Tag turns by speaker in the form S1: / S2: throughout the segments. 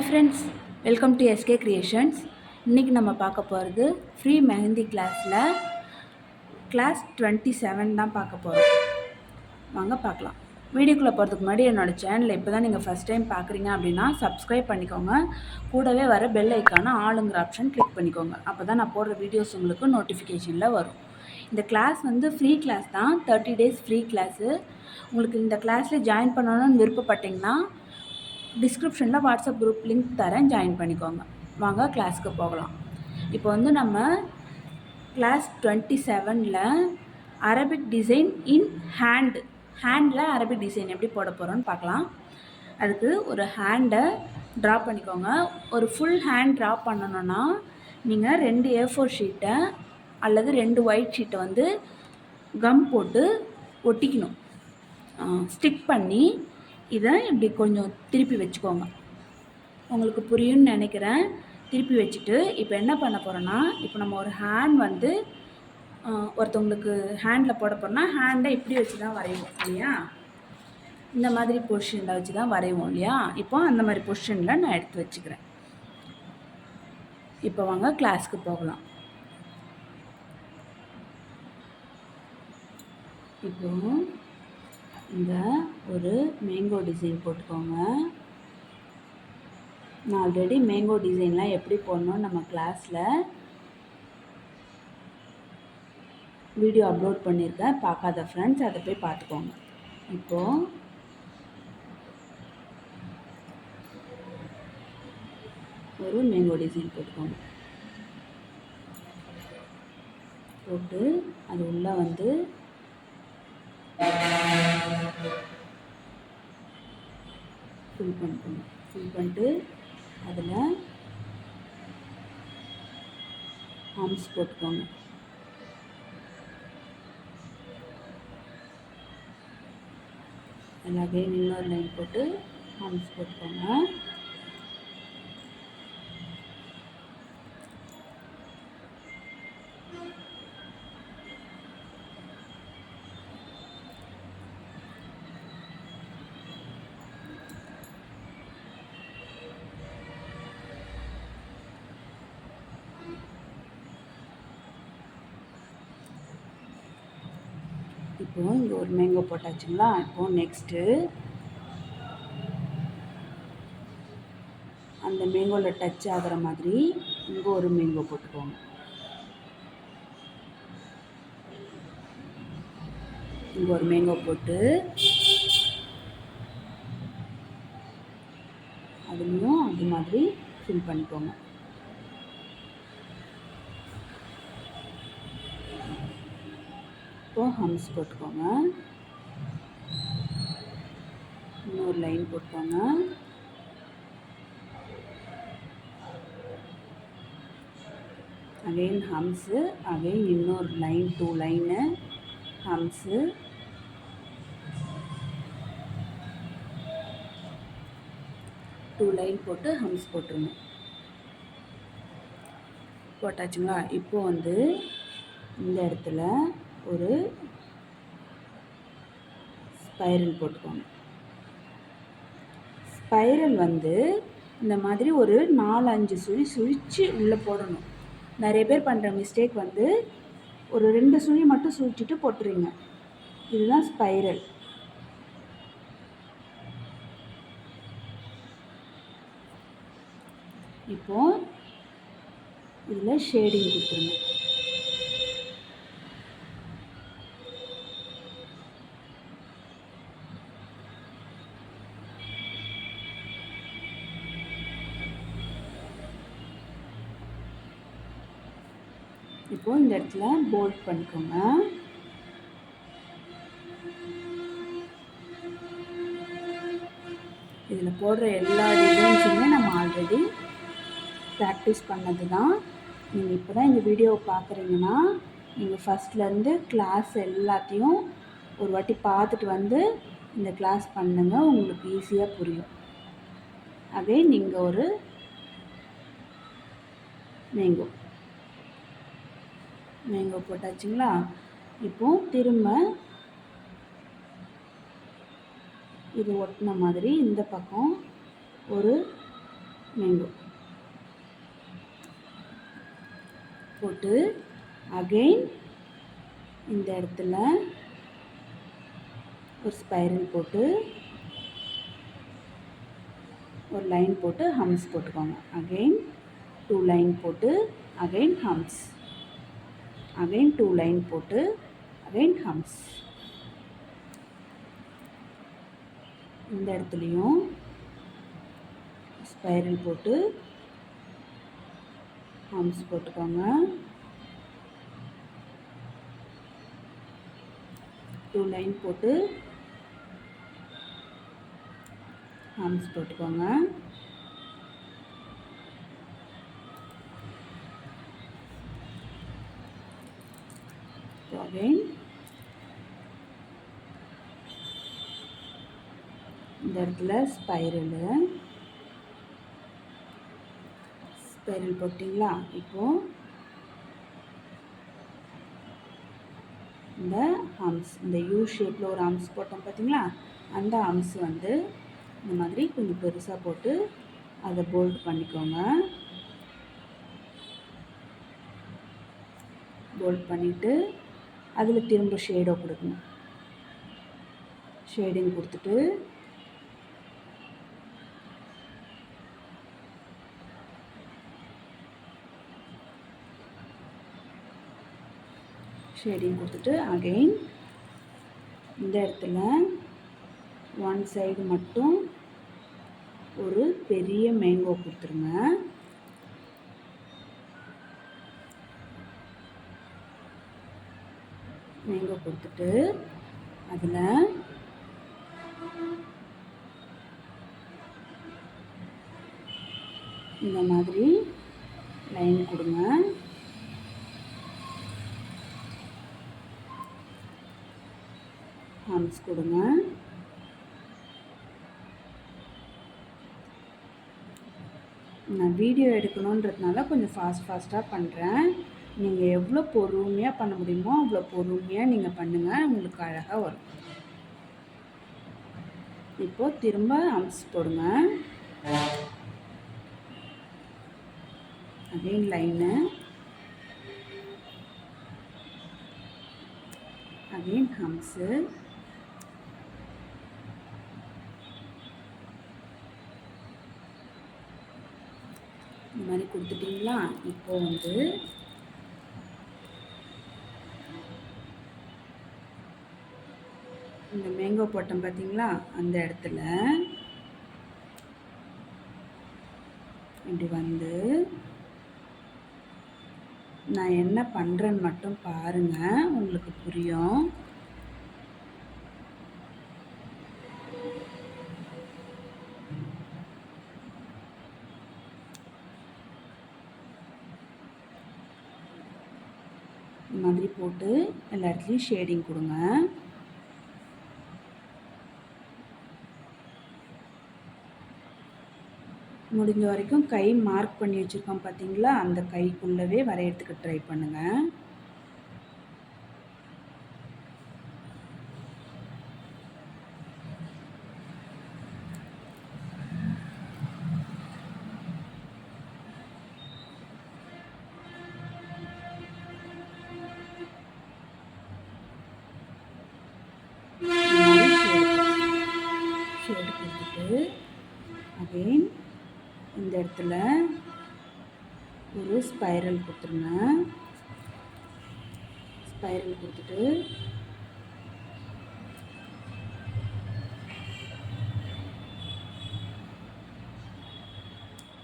S1: Friends, welcome to SK creations. இன்றைக்கி நம்ம பார்க்க போகிறது ஃப்ரீ மெஹந்தி கிளாஸ் 27 தான் பார்க்க போகிறோம். வாங்க பார்க்கலாம். வீடியோக்குள்ளே போகிறதுக்கு முன்னாடி என்னோடய சேனலை இப்போ தான் நீங்கள் ஃபஸ்ட் டைம் பார்க்குறீங்க அப்படின்னா சப்ஸ்கிரைப் பண்ணிக்கோங்க. கூடவே வர பெல் ஐக்கான ஆளுங்கிற ஆப்ஷன் கிளிக் பண்ணிக்கோங்க. அப்போ தான் நான் போடுற வீடியோஸ் உங்களுக்கு நோட்டிஃபிகேஷனில் வரும். இந்த கிளாஸ் ஃப்ரீ கிளாஸ் தான், 30 டேஸ் ஃப்ரீ கிளாஸு. உங்களுக்கு இந்த கிளாஸில் ஜாயின் பண்ணணும்னு விருப்பப்பட்டிங்கன்னா டிஸ்கிரிப்ஷனில் வாட்ஸ்அப் குரூப் லிங்க் தரேன், ஜாயின் பண்ணிக்கோங்க. வாங்க கிளாஸ்க்கு போகலாம். இப்போ நம்ம கிளாஸ் 27ல் அரபிக் டிசைன் இன் ஹேண்டில் அரபிக் டிசைன் எப்படி போட போகிறோன்னு பார்க்கலாம். அதுக்கு ஒரு ஹேண்டை ட்ரா பண்ணிக்கோங்க. ஒரு ஃபுல் ஹேண்ட் ட்ரா பண்ணணுன்னா நீங்கள் 2 A4 ஷீட்டை அல்லது 2 ஒயிட் ஷீட்டை கம் போட்டு ஒட்டிக்கணும். ஸ்டிக் பண்ணி இதை இப்படி கொஞ்சம் திருப்பி வச்சுக்கோங்க. உங்களுக்கு புரியும்னு நினைக்கிறேன். திருப்பி வச்சுட்டு இப்போ என்ன பண்ண போகிறோன்னா, இப்போ நம்ம ஒரு ஹேண்ட் ஒருத்தவங்களுக்கு ஹேண்டில் போட போகிறோன்னா ஹேண்டை இப்படி வச்சு தான் வரைவோம் இல்லையா? இந்த மாதிரி பொசிஷனில் வச்சு தான் வரைவோம் இல்லையா? இப்போ அந்த மாதிரி பொசிஷனில் நான் எடுத்து வச்சுக்கிறேன். இப்போ வாங்க கிளாஸ்க்கு போகலாம். இப்போ இந்த ஒரு மேங்கோ டிசைன் போட்டுக்கோங்க. நான் ஆல்ரெடி மேங்கோ டிசைன்லாம் எப்படி போடணும்னு நம்ம கிளாஸில் வீடியோ அப்லோட் பண்ணியிருக்கேன். பார்க்காத ஃப்ரெண்ட்ஸ் அதை போய் பார்த்துக்கோங்க. இப்போது ஒரு மேங்கோ டிசைன் போட்டுக்கோங்க. போட்டு அது உள்ளே ஃபில் பண்ணிட்டு அதில் ஹம்ஸ் போட்டுக்கோங்க. அதில் இன்னொரு லைன் போட்டு ஹம்ஸ் போட்டுக்கோங்க. இப்போது இங்கே ஒரு மேங்கோ போட்டாச்சுங்களா? இப்போது நெக்ஸ்ட்டு அந்த மேங்கோவில் டச் ஆகிற மாதிரி இங்கே ஒரு மேங்கோ போட்டுக்கோங்க. இங்கே ஒரு மேங்கோ போட்டு அதுலேயும் அது மாதிரி ஃபில் பண்ணிக்கோங்க. இப்போ ஹம்ஸ் போட்டுக்கோங்க. இன்னொரு லைன் போட்டுக்கோங்க. அகைன் ஹம்ஸு, அகைன் இன்னொரு லைன், 2 லைனு ஹம்ஸு, டூ லைன் போட்டு ஹம்ஸ் போட்டுருங்க. போட்டாச்சுங்களா? இப்போது இந்த இடத்துல ஒரு ஸ்பைரல் போட்டுக்கோங்க. ஸ்பைரல் இந்த மாதிரி ஒரு 4-5 சுழி சுழித்து உள்ளே போடணும். நிறைய பேர் பண்ணுற மிஸ்டேக் ஒரு 2 சுழி மட்டும் சுழிச்சிட்டு போட்டுருங்க. இதுதான் ஸ்பைரல். இப்போது இதில் ஷேடிங் கொடுத்துருங்க. இப்போது இந்த இடத்துல போல்ட் பண்ணிக்கோங்க. இதில் போடுற எல்லா டிசைன்ஸுமே நம்ம ஆல்ரெடி ப்ராக்டிஸ் பண்ணது தான். நீங்கள் இப்போ தான் இந்த வீடியோவை பார்க்குறீங்கன்னா நீங்கள் ஃபஸ்ட்லேருந்து கிளாஸ் எல்லாத்தையும் ஒரு வாட்டி பார்த்துட்டு இந்த கிளாஸ் பண்ணுங்க. உங்களுக்கு ஈஸியாக புரியும். அதே நீங்கள் ஒரு மேங்கோ போட்டாச்சுங்களா? இப்போது திரும்ப இது ஒட்டின மாதிரி இந்த பக்கம் ஒரு மேங்கோ போட்டு அகைன் இந்த இடத்துல ஒரு ஸ்பைரல் போட்டு ஒரு லைன் போட்டு ஹம்ஸ் போட்டுக்கோங்க. அகைன் 2 லைன் போட்டு அகைன் ஹம்ஸ், அகைன் 2 லைன் போட்டு அகைன் ஹம்ஸ். இந்த இடத்துலையும் ஸ்பைரல் போட்டு ஹம்ஸ் போட்டுக்கோங்க. 2 லைன் போட்டு ஹம்ஸ் போட்டுக்கோங்க. அகைன் இந்த இடத்துல ஸ்பைரல் போட்டிங்களா? இப்போது இந்த ஹம்ஸ், இந்த யூ ஷேப்பில் ஒரு ஹம்ஸ் போட்டோம் பார்த்தீங்களா? அந்த ஹம்ஸ் வந்து இந்த மாதிரி கொஞ்சம் பெருசாக போட்டு அதை போல்ட் பண்ணிக்கோங்க. போல்ட் பண்ணிவிட்டு அதில் திரும்ப ஷேடோ கொடுக்கணும். ஷேடிங் கொடுத்துட்டு அகைன் இந்த இடத்துல ஒன் சைடு மட்டும் ஒரு பெரிய மேங்கோ கொடுத்துருங்க. மேங்கோ கொடுத்துட்டு அதில் இந்த மாதிரி லைன் கொடுங்க. ஹம்ஸ் கொடுங்க. நான் வீடியோ எடுக்கணுன்றதுனால கொஞ்சம் ஃபாஸ்ட்டாக பண்ணுறேன். நீங்கள் எவ்வளோ பொறுமையாக பண்ண முடியுமோ அவ்வளோ பொறுமையாக நீங்கள் பண்ணுங்கள், உங்களுக்கு அழகாக வரும். இப்போது திரும்ப ஹம்ஸ் போடுங்க. Again line, again hems. இந்த மாதிரி கொடுத்துட்டிங்களா? இப்போ வந்து இந்த மேங்கோ போட்டோம் பார்த்தீங்களா? அந்த இடத்துல இப்படி வந்து நான் என்ன பண்ணுறேன்னு மட்டும் பாருங்கள், உங்களுக்கு புரியும். இந்த மாதிரி போட்டு எல்லா இடத்துலையும் ஷேடிங் கொடுங்க. முடிஞ்ச வரைக்கும் கை மார்க் பண்ணி வச்சுருக்கோம் பார்த்தீங்களா? அந்த கைக்குள்ளவே வரையறதுக்கு ட்ரை பண்ணுங்கள். ஷேடு கொடுத்துட்டு அகைன் இந்த இடத்துல ஒரு ஸ்பைரல் கொடுத்துருங்க. ஸ்பைரல் கொடுத்துட்டு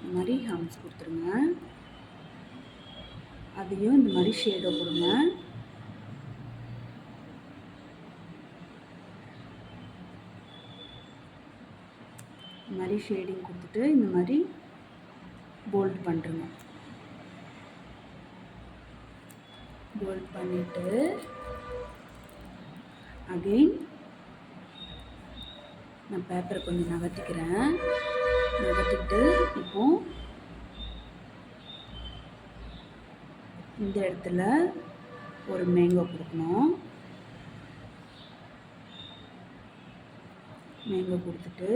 S1: இந்த மாதிரி ஹம்ஸ் கொடுத்துருங்க. அதையும் இந்த மாதிரி ஷேடோ கொடுங்க. இந்த மாதிரி ஷேடிங் கொடுத்துட்டு இந்த மாதிரி போல்ட் பண்ணுறேங்க. போல்ட் பண்ணிவிட்டு அகைன் நான் பேப்பரை கொஞ்சம் நகர்த்திக்கிறேன். நகர்த்திட்டு இப்போ இந்த இடத்துல ஒரு மேங்கோ கொடுக்கணும். மேங்கோ கொடுத்துட்டு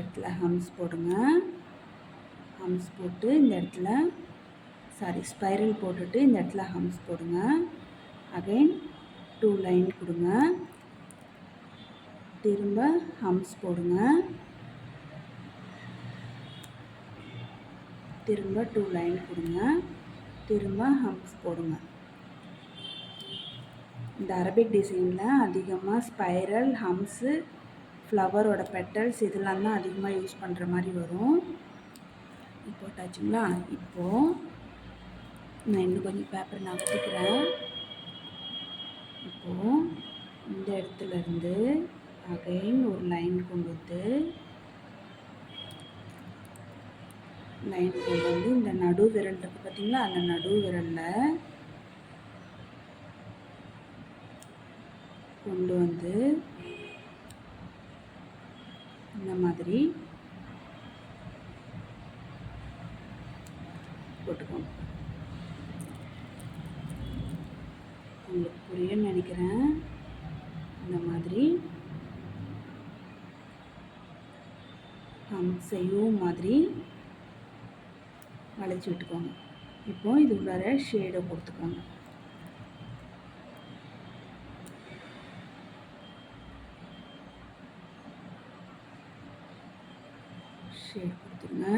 S1: இடத்துல ஹம்ஸ் போடுங்க. ஹம்ஸ் போட்டு இந்த இடத்துல ஸ்பைரல் போட்டுட்டு இந்த இடத்துல ஹம்ஸ் போடுங்க. அகைன் 2 லைன் கொடுங்க. திரும்ப ஹம்ஸ் போடுங்க. திரும்ப 2 லைன் கொடுங்க. திரும்ப ஹம்ஸ் போடுங்க. இந்த அரபிக் டிசைனில் அதிகமாக ஸ்பைரல், ஹம்ஸு, ஃப்ளவரோட பெட்டல்ஸ் இதெல்லாம் தான் அதிகமாக யூஸ் பண்ணுற மாதிரி வரும். போட்டாச்சுங்களா? இப்போது நான் இன்னும் கொஞ்சம் பேப்பர் நகர்த்திக்கிறேன். இப்போது இந்த இடத்துலேருந்து அகைன் ஒரு லைன் கொண்டு வந்து இந்த நடு விரல் இருக்குது பார்த்தீங்களா? அந்த நடு விரலில் கொண்டு வந்து இந்த மாதிரி போட்டுக்கோங்க. உங்களுக்கு புரியும்னு நினைக்கிறேன். இந்த மாதிரி செய்யும் மாதிரி வளைச்சி விட்டுக்கோங்க. இப்போ இது உள்ளார ஷேடை கொடுத்துக்கோங்க. ஷேட் கொடுத்துருங்க.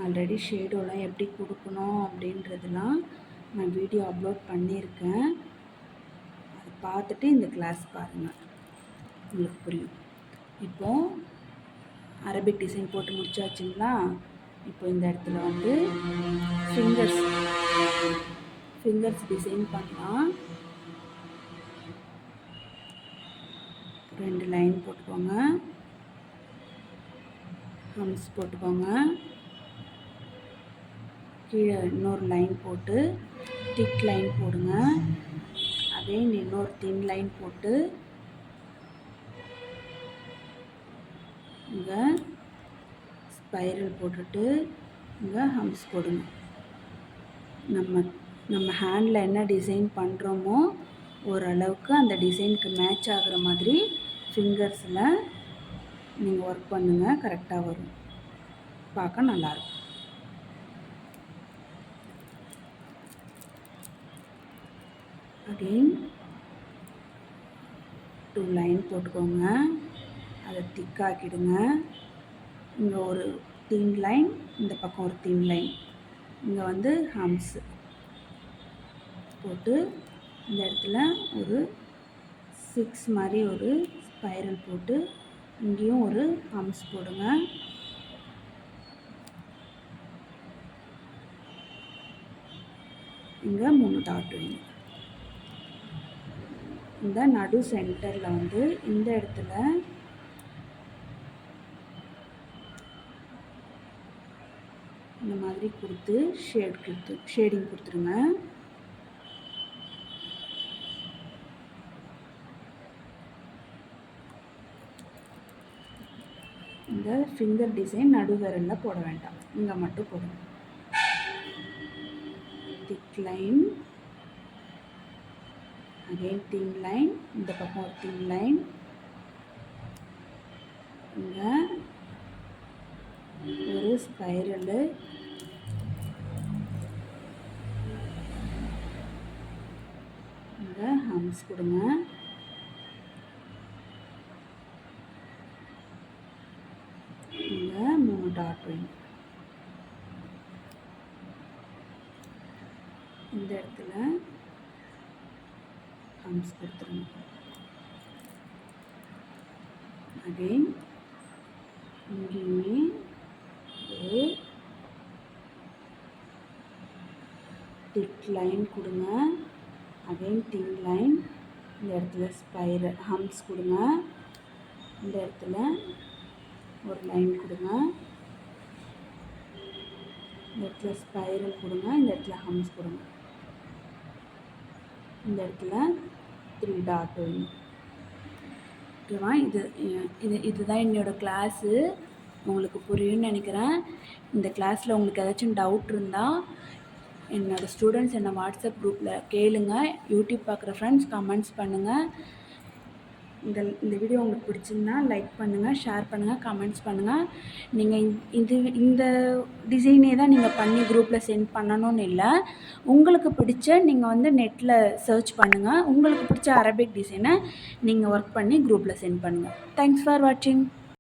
S1: ஆல்ரெடி ஷேடோலாம் எப்படி கொடுக்கணும் அப்படின்றதுலாம் நான் வீடியோ அப்லோட் பண்ணியிருக்கேன். அதை பார்த்துட்டு இந்த கிளாஸ் பாருங்கள், உங்களுக்கு புரியும். இப்போது அரபிக் டிசைன் போட்டு முடிச்சாச்சுங்களா? இப்போ இந்த இடத்துல வந்து ஃபிங்கர்ஸ் டிசைன் பண்ணலாம். 2 லைன் போட்டுக்கோங்க. ஹம்ஸ் போட்டுக்கோங்க. கீழே இன்னொரு லைன் போட்டு திக் லைன் போடுங்க. அகைன் இன்னொரு தின் லைன் போட்டு இங்கே ஸ்பைரல் போட்டுட்டு இங்கே ஹம்ஸ் போடுங்க. நம்ம ஹேண்டில் என்ன டிசைன் பண்ணுறோமோ ஓரளவுக்கு அந்த டிசைனுக்கு மேட்ச் ஆகிற மாதிரி ஃபிங்கர்ஸில் நீங்கள் ஒர்க் பண்ணுங்கள். கரெக்டாக வரும், பார்க்க நல்லாயிருக்கும். அகெயின் 2 லைன் போட்டுக்கோங்க. அதை திக்காக்கிடுங்க. இங்கே ஒரு தின் லைன், இந்த பக்கம் ஒரு தின் லைன். இங்கே வந்து ஹம்ஸ் போட்டு இந்த இடத்துல ஒரு 6 மாதிரி ஒரு ஸ்பைரல் போட்டு இங்கேயும் ஒரு ஹம்ஸ் போடுங்க. இங்கே 3 டாட் வைங்க. இந்த நடு சென்டரில் வந்து இந்த இடத்துல இந்த மாதிரி கொடுத்து ஷேடிங் கொடுத்துருங்க. இந்த ஃபிங்கர் டிசைன் நடுவிரலில் போட வேண்டாம், இங்கே மட்டும் போடுங்க. Thick line, again thin line, இந்த பக்கம் ஒரு தின் லைன், இங்கே ஒரு ஸ்பைரலு, இங்கே ஹம்ஸ் கொடுங்க. இங்கே 3 டாட் வைங்க. இந்த இடத்துல ஹம்ஸ் கொடுத்துருங்க. அகைன் இங்கேயுமே ஒரு திக் லைன் கொடுங்க. அகைன் தின் லைன், இந்த இடத்துல ஸ்பைரல் ஹம்ஸ் கொடுங்க. இந்த இடத்துல ஒரு லைன் கொடுங்க. இந்த இடத்துல ஸ்பைரல் கொடுங்க. இந்த இடத்துல ஹம்ஸ் கொடுங்க. இந்த இடத்துல 3 டாட் வைங்க. ஓகேவா? இதுதான் என்னோடய கிளாஸு. உங்களுக்கு புரியும்னு நினைக்கிறேன். இந்த கிளாஸில் உங்களுக்கு ஏதாச்சும் டவுட் இருந்தால் என்னோடய ஸ்டூடெண்ட்ஸ் என்னை வாட்ஸ்அப் குரூப்பில் கேளுங்க. யூடியூப் பார்க்குற ஃப்ரெண்ட்ஸ் கமெண்ட்ஸ் பண்ணுங்கள். இந்த வீடியோ உங்களுக்கு பிடிச்சிருந்தா லைக் பண்ணுங்கள், ஷேர் பண்ணுங்கள், கமெண்ட்ஸ் பண்ணுங்கள். நீங்கள் இந்த டிசைனே தான் நீங்கள் பண்ணி குரூப்பில் சென்ட் பண்ணணும்னு இல்லை. உங்களுக்கு பிடிச்ச நீங்கள் நெட்டில் சர்ச் பண்ணுங்கள். உங்களுக்கு பிடிச்ச அரபிக் டிசைனை நீங்கள் ஒர்க் பண்ணி குரூப்பில் சென்ட் பண்ணுங்கள். தேங்க்ஸ் ஃபார் வாட்சிங்.